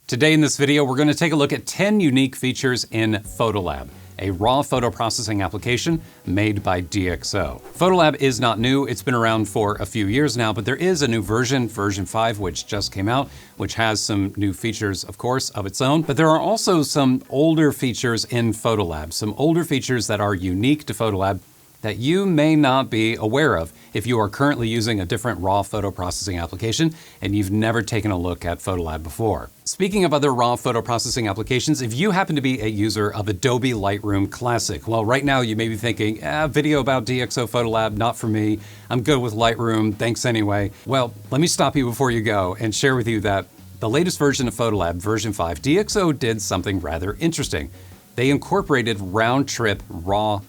Today in this video, we're going to take a look at 10 unique features in PhotoLab, a raw photo processing application made by DxO. PhotoLab is not new, it's been around for a few years now, but there is a new version 5, which just came out, which has some new features, of course, of its own. But there are also some older features in PhotoLab, some older features that are unique to PhotoLab that you may not be aware of if you are currently using a different raw photo processing application and you've never taken a look at PhotoLab before. Speaking of other raw photo processing applications, if you happen to be a user of Adobe Lightroom Classic, well, right now you may be thinking, video about DxO PhotoLab, not for me. I'm good with Lightroom, thanks anyway. Well, let me stop you before you go and share with you that the latest version of PhotoLab, version 5, DxO did something rather interesting. They incorporated round-trip raw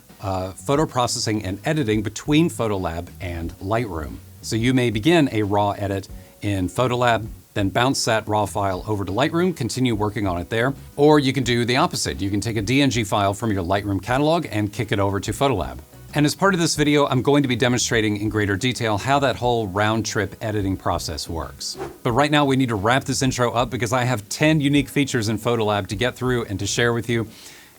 photo processing and editing between PhotoLab and Lightroom. So you may begin a raw edit in PhotoLab, then bounce that raw file over to Lightroom, continue working on it there, or you can do the opposite. You can take a DNG file from your Lightroom catalog and kick it over to PhotoLab. And as part of this video, I'm going to be demonstrating in greater detail how that whole round-trip editing process works. But right now we need to wrap this intro up because I have 10 unique features in PhotoLab to get through and to share with you.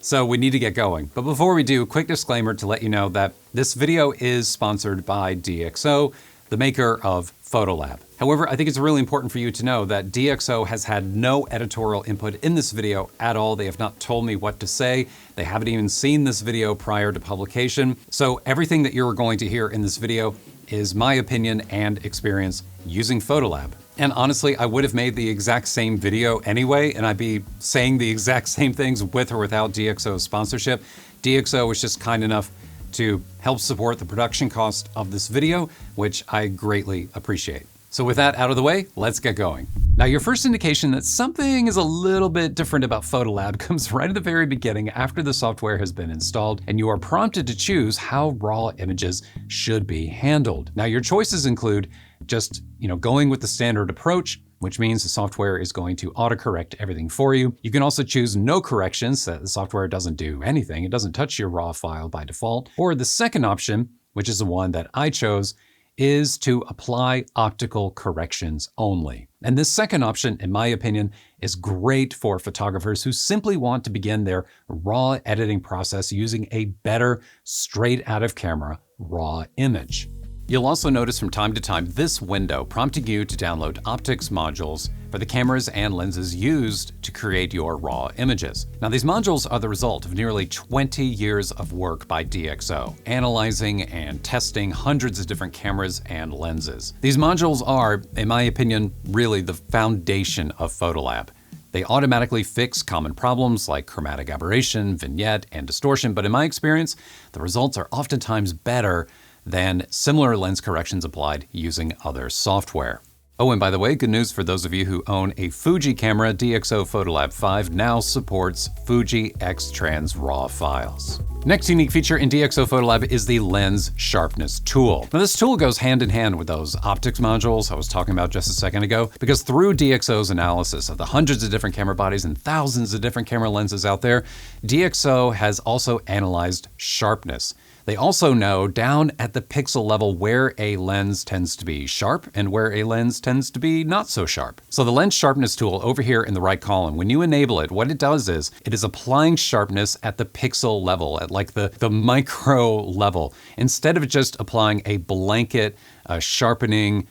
So we need to get going. But before we do, quick disclaimer to let you know that this video is sponsored by DxO, the maker of PhotoLab. However, I think it's really important for you to know that DxO has had no editorial input in this video at all. They have not told me what to say. They haven't even seen this video prior to publication. So everything that you're going to hear in this video is my opinion and experience using PhotoLab. And honestly, I would have made the exact same video anyway, and I'd be saying the exact same things with or without DxO's sponsorship. DxO was just kind enough to help support the production cost of this video, which I greatly appreciate. So with that out of the way, let's get going. Now, your first indication that something is a little bit different about PhotoLab comes right at the very beginning after the software has been installed and you are prompted to choose how raw images should be handled. Now, your choices include just, going with the standard approach, which means the software is going to autocorrect everything for you. You can also choose no corrections, that the software doesn't do anything. It doesn't touch your raw file by default. Or the second option, which is the one that I chose, is to apply optical corrections only. And this second option, in my opinion, is great for photographers who simply want to begin their raw editing process using a better, straight out of camera raw image. You'll also notice from time to time this window prompting you to download optics modules for the cameras and lenses used to create your raw images. Now, these modules are the result of nearly 20 years of work by DxO, analyzing and testing hundreds of different cameras and lenses. These modules are, in my opinion, really the foundation of PhotoLab. They automatically fix common problems like chromatic aberration, vignette, and distortion, but in my experience, the results are oftentimes better than similar lens corrections applied using other software. Oh, and by the way, good news for those of you who own a Fuji camera, DxO PhotoLab 5 now supports Fuji X-Trans RAW files. Next unique feature in DxO PhotoLab is the Lens Sharpness tool. Now, this tool goes hand in hand with those optics modules I was talking about just a second ago, because through DxO's analysis of the hundreds of different camera bodies and thousands of different camera lenses out there, DxO has also analyzed sharpness. They also know down at the pixel level where a lens tends to be sharp and where a lens tends to be not so sharp. So the Lens Sharpness tool over here in the right column, when you enable it, what it does is it is applying sharpness at the pixel level, at like the micro level, instead of just applying a blanket sharpening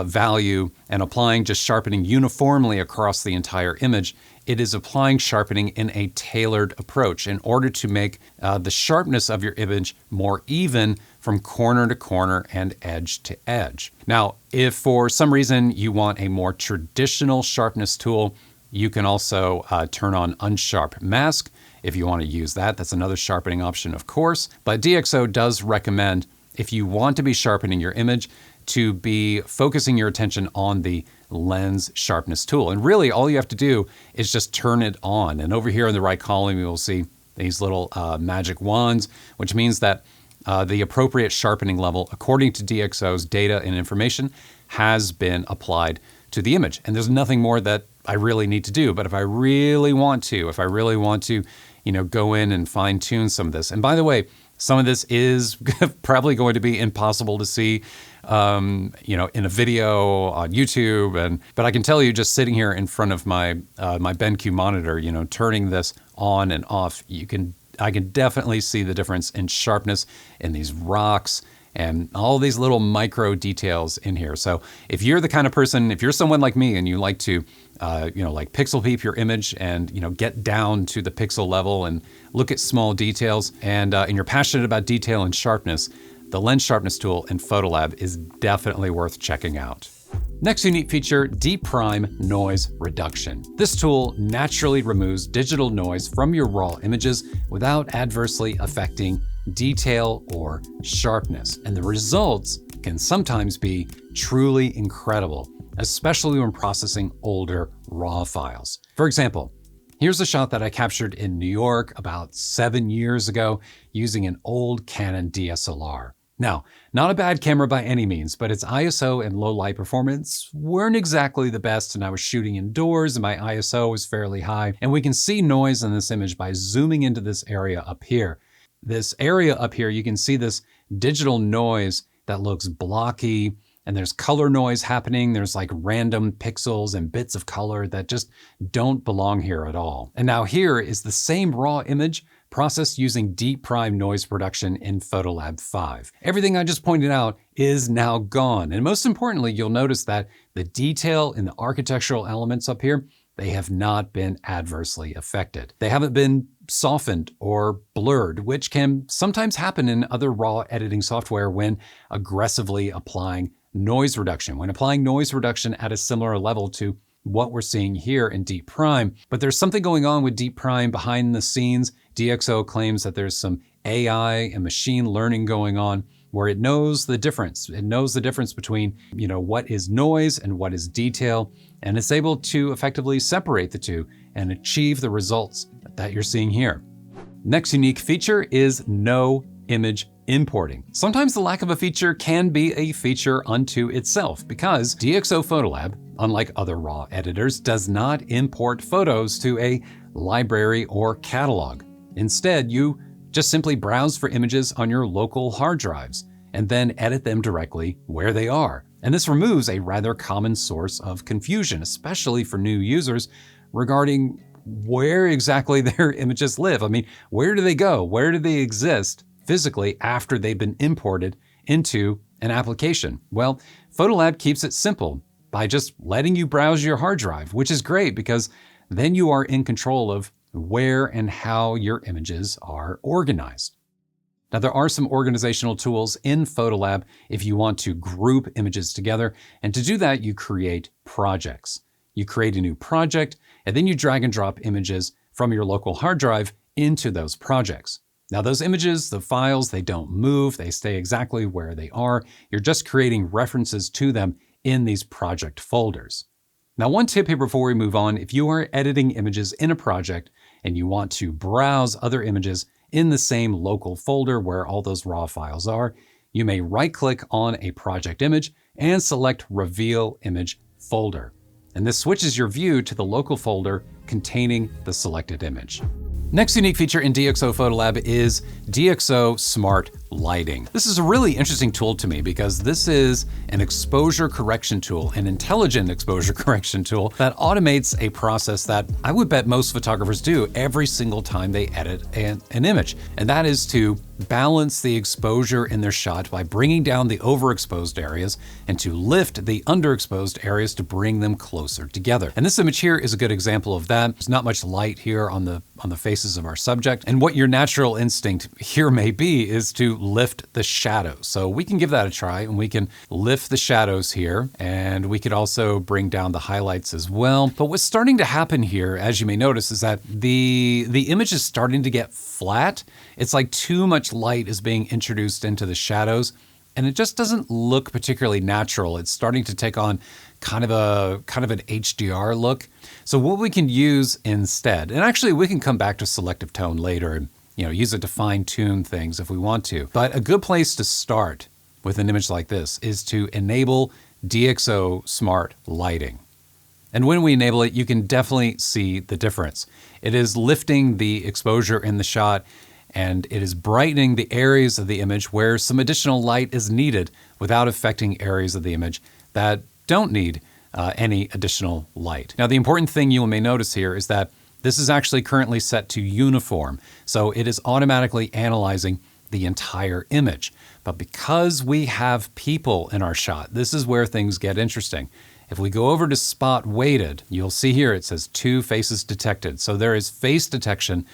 value and applying just sharpening uniformly across the entire image. It is applying sharpening in a tailored approach in order to make the sharpness of your image more even from corner to corner and edge to edge. Now, if for some reason you want a more traditional sharpness tool, you can also turn on Unsharp Mask if you want to use that. That's another sharpening option, of course. But DxO does recommend, if you want to be sharpening your image, to be focusing your attention on the Lens Sharpness tool. And really all you have to do is just turn it on. And over here in the right column, you will see these little magic wands, which means that the appropriate sharpening level, according to DxO's data and information, has been applied to the image. And there's nothing more that I really need to do. But if I really want to, go in and fine tune some of this. And by the way, Some of this is probably going to be impossible to see, in a video on YouTube. But I can tell you, just sitting here in front of my BenQ monitor, turning this on and off, I can definitely see the difference in sharpness in these rocks and all these little micro details in here. So if you're the kind of person, if you're someone like me and you like to, like pixel peep your image and, get down to the pixel level and look at small details, and you're passionate about detail and sharpness, the lens sharpness tool in PhotoLab is definitely worth checking out. Next unique feature, DeepPRIME noise reduction. This tool naturally removes digital noise from your raw images without adversely affecting detail or sharpness. And the results can sometimes be truly incredible, especially when processing older raw files. For example, here's a shot that I captured in New York about 7 years ago using an old Canon DSLR. Now, not a bad camera by any means, but its ISO and low light performance weren't exactly the best, and I was shooting indoors and my ISO was fairly high. And we can see noise in this image by zooming into this area up here. This area up here, you can see this digital noise that looks blocky, and there's color noise happening. There's like random pixels and bits of color that just don't belong here at all. And now here is the same raw image processed using DeepPRIME noise reduction in PhotoLab 5. Everything I just pointed out is now gone. And most importantly, you'll notice that the detail in the architectural elements up here, they have not been adversely affected. They haven't been softened or blurred, which can sometimes happen in other raw editing software when aggressively applying noise reduction, when applying noise reduction at a similar level to what we're seeing here in DeepPRIME. But there's something going on with DeepPRIME behind the scenes. DxO claims that there's some AI and machine learning going on where it knows the difference. It knows the difference between, what is noise and what is detail, and it's able to effectively separate the two and achieve the results that you're seeing here. Next unique feature is no image importing. Sometimes the lack of a feature can be a feature unto itself because DxO PhotoLab, unlike other raw editors, does not import photos to a library or catalog. Instead, you just simply browse for images on your local hard drives and then edit them directly where they are. And this removes a rather common source of confusion, especially for new users, regarding where exactly their images live. I mean, where do they go? Where do they exist physically after they've been imported into an application? Well, PhotoLab keeps it simple by just letting you browse your hard drive, which is great because then you are in control of where and how your images are organized. Now, there are some organizational tools in PhotoLab if you want to group images together, and to do that, you create projects. You create a new project, and then you drag and drop images from your local hard drive into those projects. Now, those images, the files, they don't move, they stay exactly where they are. You're just creating references to them in these project folders. Now, one tip here before we move on, if you are editing images in a project and you want to browse other images in the same local folder where all those raw files are, you may right-click on a project image and select Reveal Image Folder. And this switches your view to the local folder containing the selected image. Next unique feature in DxO PhotoLab is DxO Smart Lighting. This is a really interesting tool to me because this is an exposure correction tool, an intelligent exposure correction tool that automates a process that I would bet most photographers do every single time they edit an image. And that is to balance the exposure in their shot by bringing down the overexposed areas and to lift the underexposed areas to bring them closer together. And this image here is a good example of that. There's not much light here on the faces of our subject. And what your natural instinct here may be is to lift the shadows. So we can give that a try and we can lift the shadows here, and we could also bring down the highlights as well. But what's starting to happen here, as you may notice, is that the image is starting to get flat. It's like too much light is being introduced into the shadows, and it just doesn't look particularly natural. It's starting to take on kind of an HDR look. So what we can use instead, and actually we can come back to selective tone later and use it to fine tune things if we want to. But a good place to start with an image like this is to enable DxO Smart Lighting. And when we enable it, you can definitely see the difference. It is lifting the exposure in the shot, and it is brightening the areas of the image where some additional light is needed without affecting areas of the image that don't need any additional light. Now, the important thing you may notice here is that this is actually currently set to uniform, so it is automatically analyzing the entire image. But because we have people in our shot, this is where things get interesting. If we go over to spot weighted, you'll see here it says 2 faces detected. So there is face detection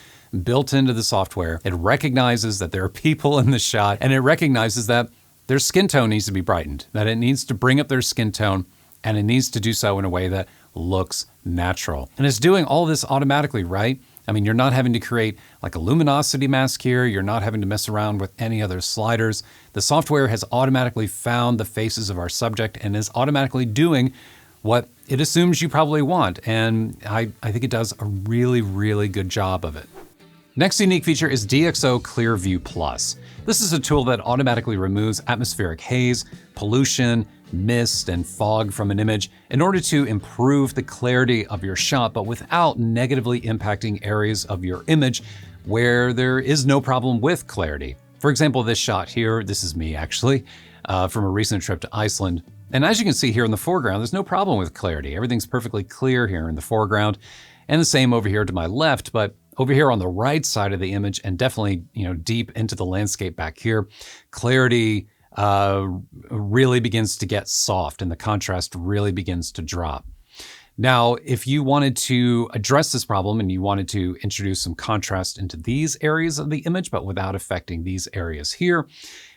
built into the software. It recognizes that there are people in the shot, and it recognizes that their skin tone needs to be brightened, that it needs to bring up their skin tone, and it needs to do so in a way that looks natural. And it's doing all this automatically, right? I mean, you're not having to create like a luminosity mask here. You're not having to mess around with any other sliders. The software has automatically found the faces of our subject and is automatically doing what it assumes you probably want. And I think it does a really, really good job of it. Next unique feature is DxO ClearView Plus. This is a tool that automatically removes atmospheric haze, pollution, mist, and fog from an image in order to improve the clarity of your shot, but without negatively impacting areas of your image where there is no problem with clarity. For example, this shot here, this is me actually, from a recent trip to Iceland. And as you can see here in the foreground, there's no problem with clarity. Everything's perfectly clear here in the foreground, and the same over here to my left, but over here on the right side of the image, and definitely, deep into the landscape back here, clarity really begins to get soft and the contrast really begins to drop. Now, if you wanted to address this problem and you wanted to introduce some contrast into these areas of the image, but without affecting these areas here,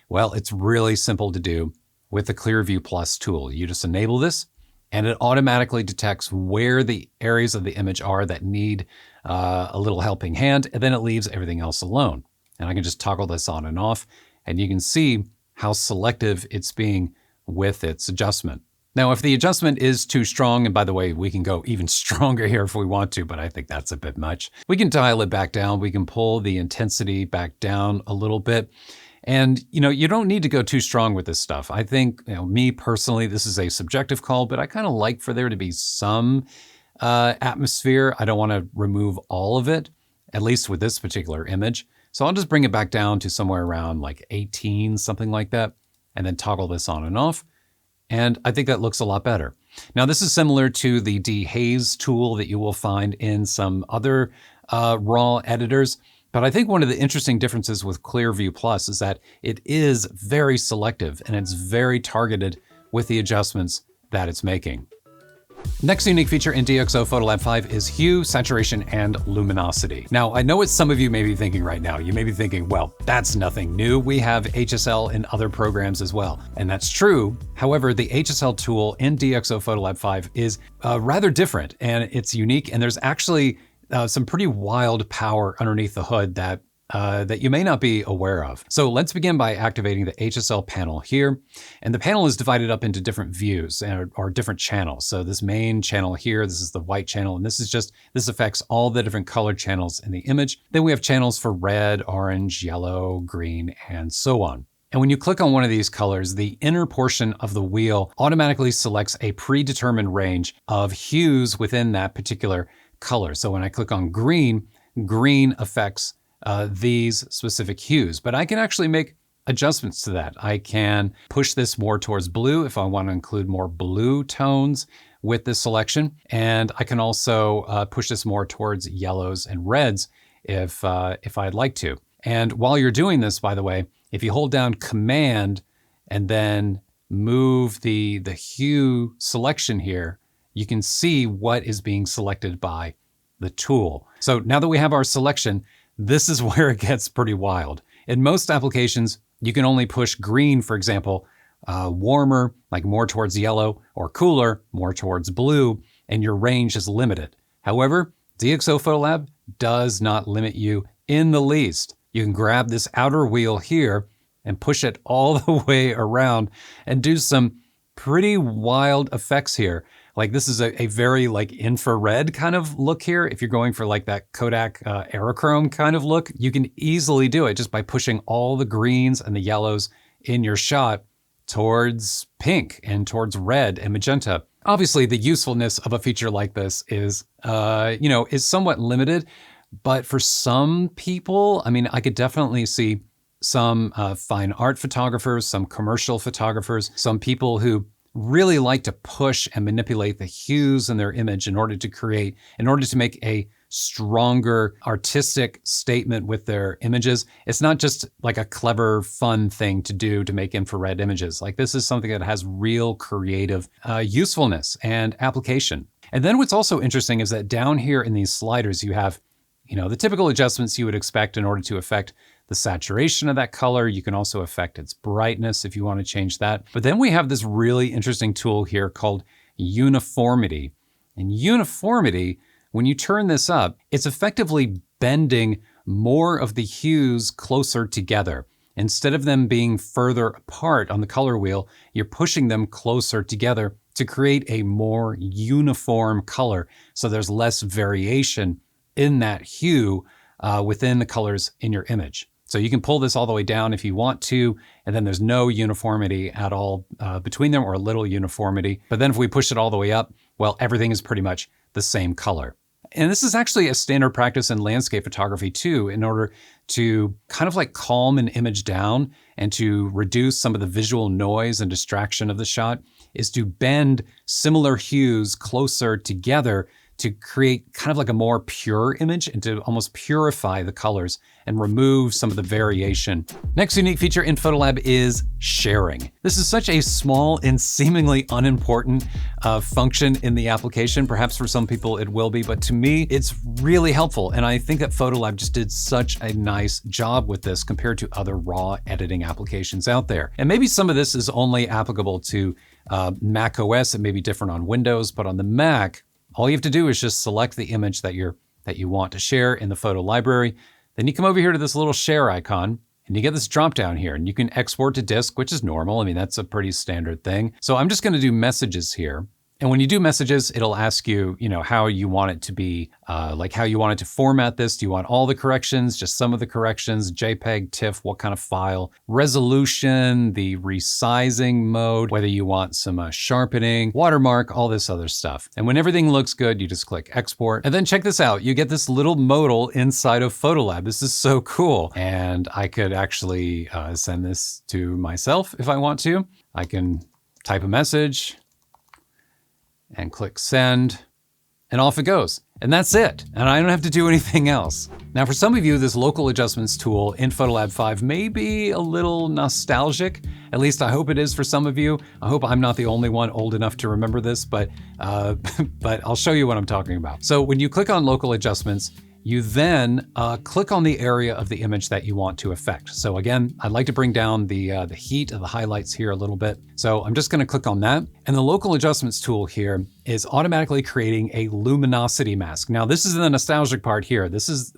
well, it's really simple to do with the ClearView Plus tool. You just enable this, and it automatically detects where the areas of the image are that need a little helping hand, and then it leaves everything else alone. And I can just toggle this on and off, and you can see how selective it's being with its adjustment. Now, if the adjustment is too strong, and by the way, we can go even stronger here if we want to, but I think that's a bit much. We can dial it back down. We can pull the intensity back down a little bit. And, you don't need to go too strong with this stuff. I think, me personally, this is a subjective call, but I kind of like for there to be some atmosphere. I don't want to remove all of it, at least with this particular image. So I'll just bring it back down to somewhere around like 18, something like that, and then toggle this on and off. And I think that looks a lot better. Now, this is similar to the dehaze tool that you will find in some other raw editors. But I think one of the interesting differences with ClearView Plus is that it is very selective and it's very targeted with the adjustments that it's making. Next unique feature in DxO PhotoLab 5 is hue, saturation, and luminosity. Now, I know what some of you may be thinking right now. You may be thinking, well, that's nothing new. We have HSL in other programs as well. And that's true. However, the HSL tool in DxO PhotoLab 5 is rather different and it's unique. And there's actually some pretty wild power underneath the hood that you may not be aware of. So let's begin by activating the HSL panel here. And the panel is divided up into different views or different channels. So this main channel here, this is the white channel, and this affects all the different color channels in the image. Then we have channels for red, orange, yellow, green, and so on. And when you click on one of these colors, the inner portion of the wheel automatically selects a predetermined range of hues within that particular color. So when I click on green, green affects these specific hues, but I can actually make adjustments to that. I can push this more towards blue if I want to include more blue tones with this selection. And I can also push this more towards yellows and reds if I'd like to. And while you're doing this, by the way, if you hold down Command and then move the hue selection here, you can see what is being selected by the tool. So now that we have our selection, this is where it gets pretty wild. In most applications, you can only push green, for example, warmer, like more towards yellow, or cooler, more towards blue, and your range is limited. However, DxO PhotoLab does not limit you in the least. You can grab this outer wheel here and push it all the way around and do some pretty wild effects here. Like this is a very like infrared kind of look here. If you're going for like that Kodak aerochrome kind of look, you can easily do it just by pushing all the greens and the yellows in your shot towards pink and towards red and magenta. Obviously, the usefulness of a feature like this is somewhat limited, But for some people, I mean, I could definitely see some fine art photographers, some commercial photographers, some people who really like to push and manipulate the hues in their image in order to make a stronger artistic statement with their images. It's not just like a clever, fun thing to do to make infrared images. Like, this is something that has real creative usefulness and application. And then what's also interesting is that down here in these sliders, you have, the typical adjustments you would expect in order to affect the saturation of that color. You can also affect its brightness if you want to change that. But then we have this really interesting tool here called uniformity. And uniformity, when you turn this up, it's effectively bending more of the hues closer together. Instead of them being further apart on the color wheel, you're pushing them closer together to create a more uniform color. So there's less variation in that hue within the colors in your image. So you can pull this all the way down if you want to, and then there's no uniformity at all between them, or a little uniformity. But then if we push it all the way up, well, everything is pretty much the same color. And this is actually a standard practice in landscape photography too, in order to kind of like calm an image down and to reduce some of the visual noise and distraction of the shot, is to bend similar hues closer together to create kind of like a more pure image and to almost purify the colors and remove some of the variation. Next unique feature in PhotoLab is sharing. This is such a small and seemingly unimportant function in the application. Perhaps for some people it will be, but to me, it's really helpful. And I think that PhotoLab just did such a nice job with this compared to other raw editing applications out there. And maybe some of this is only applicable to Mac OS. It may be different on Windows, but on the Mac, all you have to do is just select the image that you want to share in the photo library. Then you come over here to this little share icon, and you get this drop down here, and you can export to disk, which is normal. I mean, that's a pretty standard thing. So I'm just going to do messages here. And when you do messages, it'll ask you, how you want it to be, like how you want it to format this. Do you want all the corrections, just some of the corrections, JPEG, TIFF, what kind of file, resolution, the resizing mode, whether you want some sharpening, watermark, all this other stuff. And when everything looks good, you just click export. And then check this out. You get this little modal inside of PhotoLab. This is so cool. And I could actually send this to myself if I want to. I can type a message and click send, and off it goes. And that's it. And I don't have to do anything else. Now, for some of you, this local adjustments tool in PhotoLab 5 may be a little nostalgic. At least I hope it is for some of you. I hope I'm not the only one old enough to remember this, but I'll show you what I'm talking about. So when you click on local adjustments, you then click on the area of the image that you want to affect. So again, I'd like to bring down the heat of the highlights here a little bit. So I'm just going to click on that. And the local adjustments tool here is automatically creating a luminosity mask. Now, this is the nostalgic part here. This is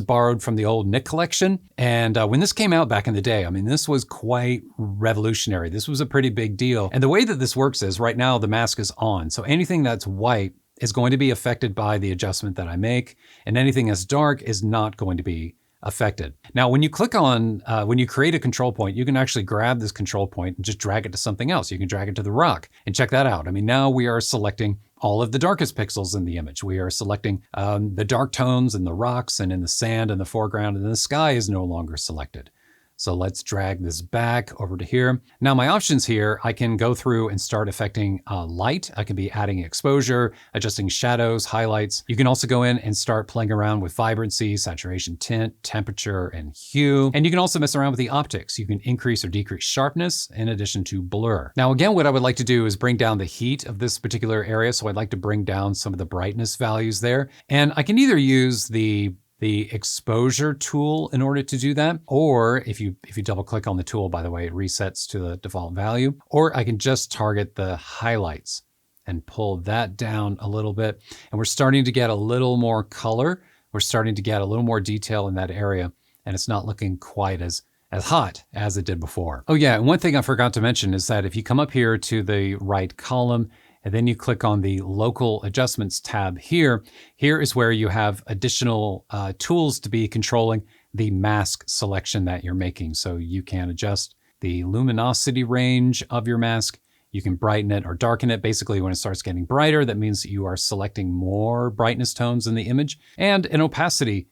borrowed from the old Nick collection. And when this came out back in the day, I mean, this was quite revolutionary. This was a pretty big deal. And the way that this works is right now the mask is on. So anything that's white is going to be affected by the adjustment that I make, and anything that's dark is not going to be affected. Now, when you click on, when you create a control point, you can actually grab this control point and just drag it to something else. You can drag it to the rock and check that out. I mean, now we are selecting all of the darkest pixels in the image. We are selecting the dark tones in the rocks and in the sand in the foreground, and the sky is no longer selected. So let's drag this back over to here. Now my options here, I can go through and start affecting light. I can be adding exposure, adjusting shadows, highlights. You can also go in and start playing around with vibrancy, saturation, tint, temperature, and hue. And you can also mess around with the optics. You can increase or decrease sharpness in addition to blur. Now again, what I would like to do is bring down the heat of this particular area. So I'd like to bring down some of the brightness values there. And I can either use the exposure tool in order to do that. Or if you double click on the tool, by the way, it resets to the default value. Or I can just target the highlights and pull that down a little bit. And we're starting to get a little more color. We're starting to get a little more detail in that area. And it's not looking quite as hot as it did before. Oh yeah, and one thing I forgot to mention is that if you come up here to the right column, and then you click on the local adjustments tab here. Here is where you have additional tools to be controlling the mask selection that you're making. So you can adjust the luminosity range of your mask. You can brighten it or darken it. Basically, when it starts getting brighter, that means that you are selecting more brightness tones in the image, and an opacity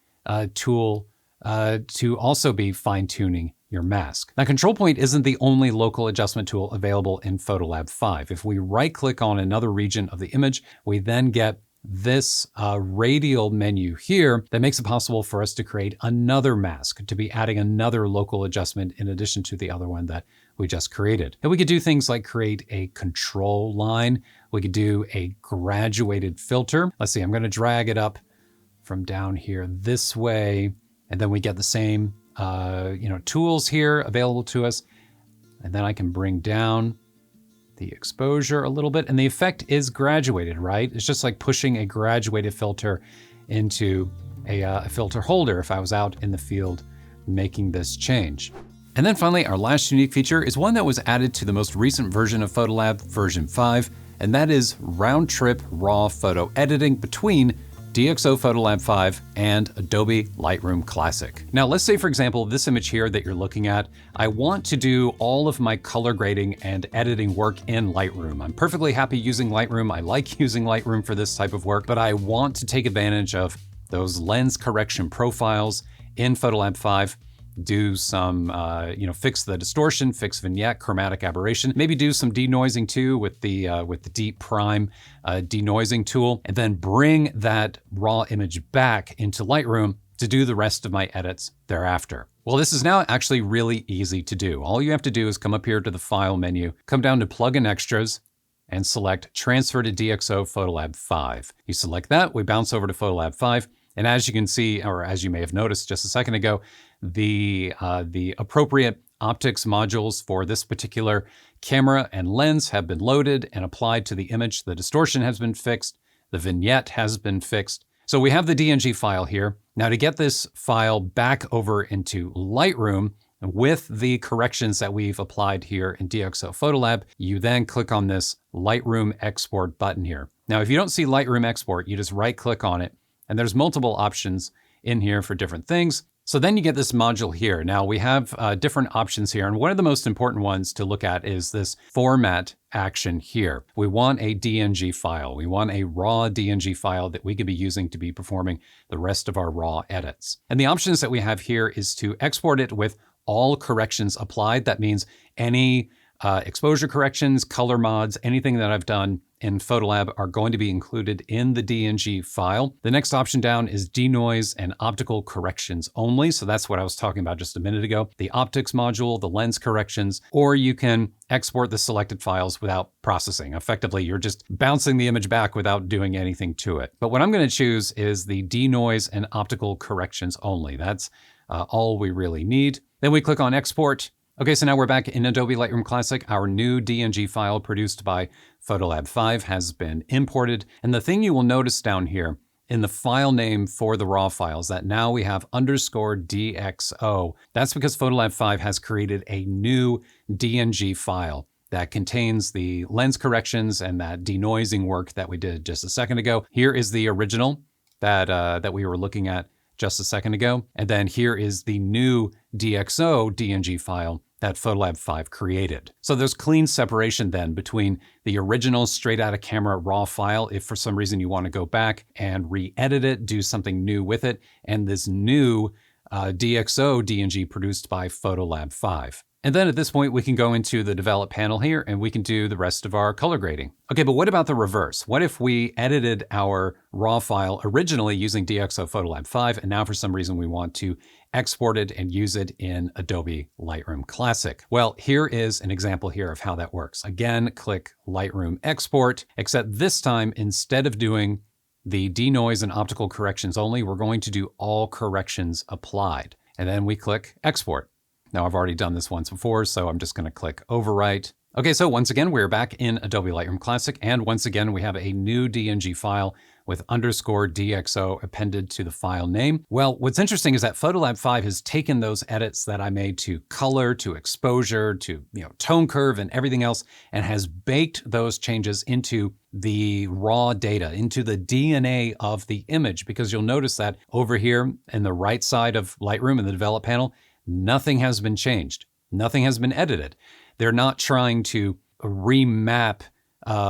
tool to also be fine-tuning your mask. Now, control point isn't the only local adjustment tool available in PhotoLab 5. If we right-click on another region of the image, we then get this radial menu here that makes it possible for us to create another mask, to be adding another local adjustment in addition to the other one that we just created. And we could do things like create a control line. We could do a graduated filter. Let's see, I'm going to drag it up from down here this way, and then we get the same tools here available to us. And then I can bring down the exposure a little bit, and the effect is graduated, right? It's just like pushing a graduated filter into a filter holder if I was out in the field making this change. And then finally, our last unique feature is one that was added to the most recent version of PhotoLab, version 5, and that is round-trip raw photo editing between DxO PhotoLab 5 and Adobe Lightroom Classic. Now, let's say, for example, this image here that you're looking at, I want to do all of my color grading and editing work in Lightroom. I'm perfectly happy using Lightroom. I like using Lightroom for this type of work, but I want to take advantage of those lens correction profiles in PhotoLab 5, do some, fix the distortion, fix vignette, chromatic aberration, maybe do some denoising too with the DeepPRIME denoising tool, and then bring that raw image back into Lightroom to do the rest of my edits thereafter. Well, this is now actually really easy to do. All you have to do is come up here to the File menu, come down to Plugin Extras, and select Transfer to DxO PhotoLab 5. You select that, we bounce over to PhotoLab 5, and as you can see, or as you may have noticed just a second ago, the appropriate optics modules for this particular camera and lens have been loaded and applied to the image. The distortion has been fixed. The vignette has been fixed. So we have the DNG file here. Now, to get this file back over into Lightroom with the corrections that we've applied here in DxO PhotoLab, you then click on this Lightroom Export button here. Now, if you don't see Lightroom Export, you just right-click on it, and there's multiple options in here for different things. So then you get this module here. Now we have different options here, and one of the most important ones to look at is this format action here. We want a DNG file. We want a raw DNG file that we could be using to be performing the rest of our raw edits. And the options that we have here is to export it with all corrections applied. That means any exposure corrections, color mods, anything that I've done in PhotoLab are going to be included in the DNG file. The next option down is denoise and optical corrections only. So that's what I was talking about just a minute ago. The optics module, the lens corrections, or you can export the selected files without processing. Effectively, you're just bouncing the image back without doing anything to it. But what I'm going to choose is the denoise and optical corrections only. That's all we really need. Then we click on export. Okay, so now we're back in Adobe Lightroom Classic. Our new DNG file produced by PhotoLab 5 has been imported. And the thing you will notice down here in the file name for the raw files that now we have _DxO. That's because PhotoLab 5 has created a new DNG file that contains the lens corrections and that denoising work that we did just a second ago. Here is the original that we were looking at just a second ago. And then here is the new DxO DNG file that PhotoLab 5 created. So there's clean separation then between the original straight out of camera raw file, if for some reason you want to go back and re-edit it, do something new with it, and this new DxO DNG produced by PhotoLab 5. And then at this point, we can go into the develop panel here and we can do the rest of our color grading. Okay, but what about the reverse? What if we edited our raw file originally using DxO PhotoLab 5, and now for some reason we want to export it and use it in Adobe Lightroom Classic? Well, here is an example here of how that works. Again, click Lightroom Export, except this time, instead of doing the denoise and optical corrections only, we're going to do all corrections applied. And then we click Export. Now, I've already done this once before, so I'm just going to click Overwrite. Okay, so once again, we're back in Adobe Lightroom Classic, and once again, we have a new DNG file with _DxO appended to the file name. Well, what's interesting is that PhotoLab 5 has taken those edits that I made to color, to exposure, to tone curve and everything else, and has baked those changes into the raw data, into the DNA of the image, because you'll notice that over here in the right side of Lightroom in the Develop panel, nothing has been changed. Nothing has been edited. They're not trying to remap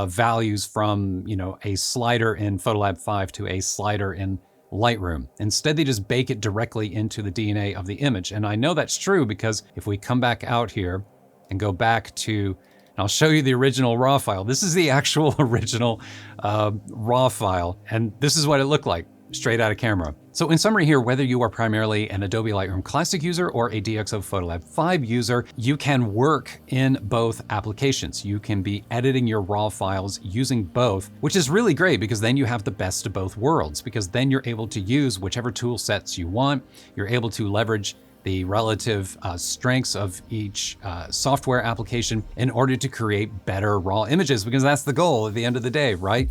values from, a slider in PhotoLab 5 to a slider in Lightroom. Instead, they just bake it directly into the DNA of the image. And I know that's true because if we come back out here and go back to, and I'll show you the original RAW file. This is the actual original RAW file, and this is what it looked like straight out of camera. So in summary here, whether you are primarily an Adobe Lightroom Classic user or a DxO PhotoLab 5 user, you can work in both applications. You can be editing your RAW files using both, which is really great because then you have the best of both worlds, because then you're able to use whichever tool sets you want. You're able to leverage the relative strengths of each software application in order to create better raw images, because that's the goal at the end of the day, right?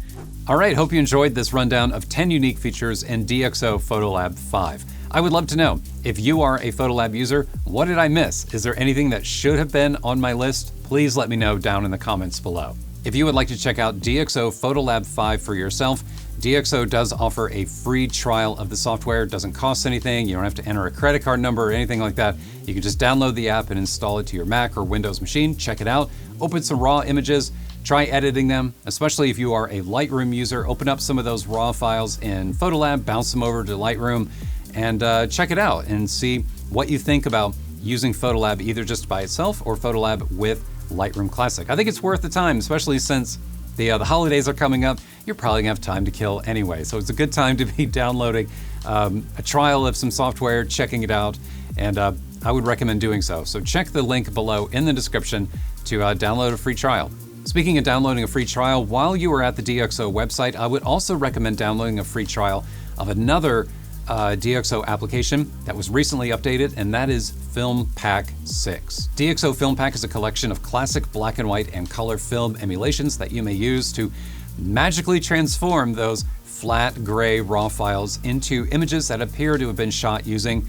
All right, hope you enjoyed this rundown of 10 unique features in DxO PhotoLab 5. I would love to know, if you are a PhotoLab user, what did I miss? Is there anything that should have been on my list? Please let me know down in the comments below. If you would like to check out DxO PhotoLab 5 for yourself, DxO does offer a free trial of the software. It doesn't cost anything. You don't have to enter a credit card number or anything like that. You can just download the app and install it to your Mac or Windows machine, check it out, open some raw images, try editing them, especially if you are a Lightroom user. Open up some of those raw files in PhotoLab, bounce them over to Lightroom, and check it out and see what you think about using PhotoLab either just by itself or PhotoLab with Lightroom Classic. I think it's worth the time, especially since the holidays are coming up. You're probably gonna have time to kill anyway. So it's a good time to be downloading a trial of some software, checking it out, and I would recommend doing so. So check the link below in the description to download a free trial. Speaking of downloading a free trial, while you are at the DxO website, I would also recommend downloading a free trial of another DxO application that was recently updated, and that is FilmPack 6. DxO FilmPack is a collection of classic black and white and color film emulations that you may use to magically transform those flat gray raw files into images that appear to have been shot using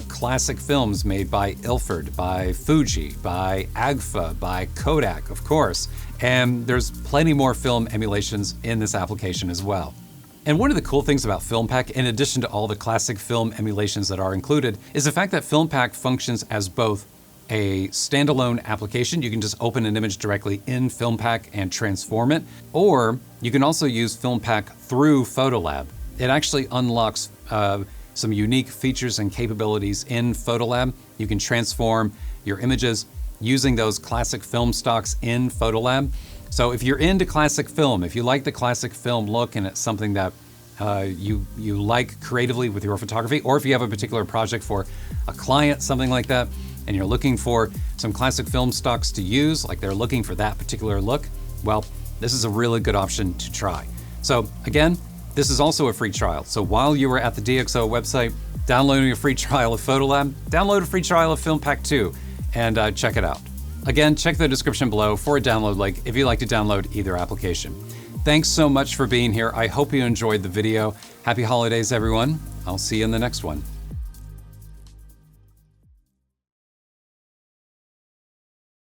classic films made by Ilford, by Fuji, by Agfa, by Kodak, of course. And there's plenty more film emulations in this application as well. And one of the cool things about FilmPack, in addition to all the classic film emulations that are included, is the fact that FilmPack functions as both a standalone application. You can just open an image directly in FilmPack and transform it, or you can also use FilmPack through PhotoLab. It actually unlocks some unique features and capabilities in PhotoLab. You can transform your images using those classic film stocks in PhotoLab. So if you're into classic film, if you like the classic film look and it's something that you like creatively with your photography, or if you have a particular project for a client, something like that, and you're looking for some classic film stocks to use, like they're looking for that particular look, well, this is a really good option to try. So again, this is also a free trial. So while you are at the DxO website, downloading a free trial of PhotoLab, download a free trial of FilmPack 2 and check it out. Again, check the description below for a download link if you'd like to download either application. Thanks so much for being here. I hope you enjoyed the video. Happy holidays, everyone. I'll see you in the next one.